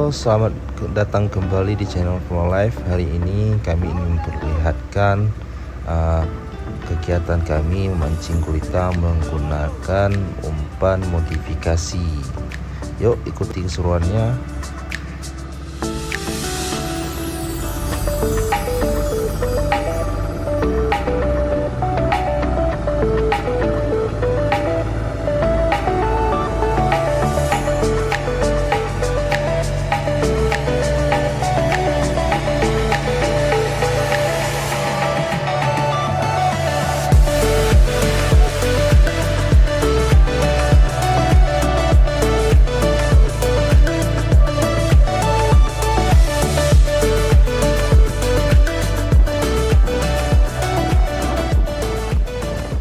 Halo, selamat datang kembali di channel Flow Life. Hari ini kami ingin memperlihatkan kegiatan kami memancing gurita menggunakan umpan modifikasi. Yuk ikuti keseruannya.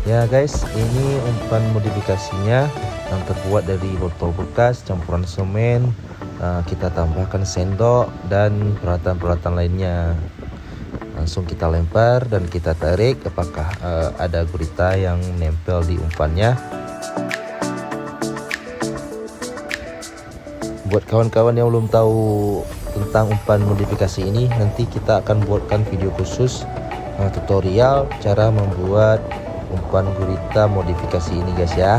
Ya guys, ini umpan modifikasinya yang terbuat dari botol bekas campuran semen. Kita tambahkan sendok dan peralatan-peralatan lainnya. Langsung kita lempar dan kita tarik apakah ada gurita yang nempel di umpannya. Buat kawan-kawan yang belum tahu tentang umpan modifikasi ini, nanti kita akan buatkan video khusus tutorial cara membuat umpan gurita modifikasi ini guys ya.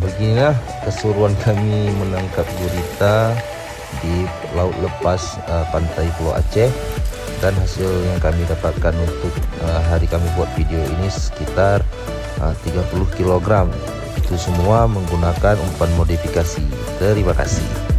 Beginilah keseruan kami menangkap gurita di laut lepas pantai Pulau Aceh, dan hasil yang kami dapatkan untuk hari kami buat video ini sekitar 30 kg. Itu semua menggunakan umpan modifikasi. Terima kasih.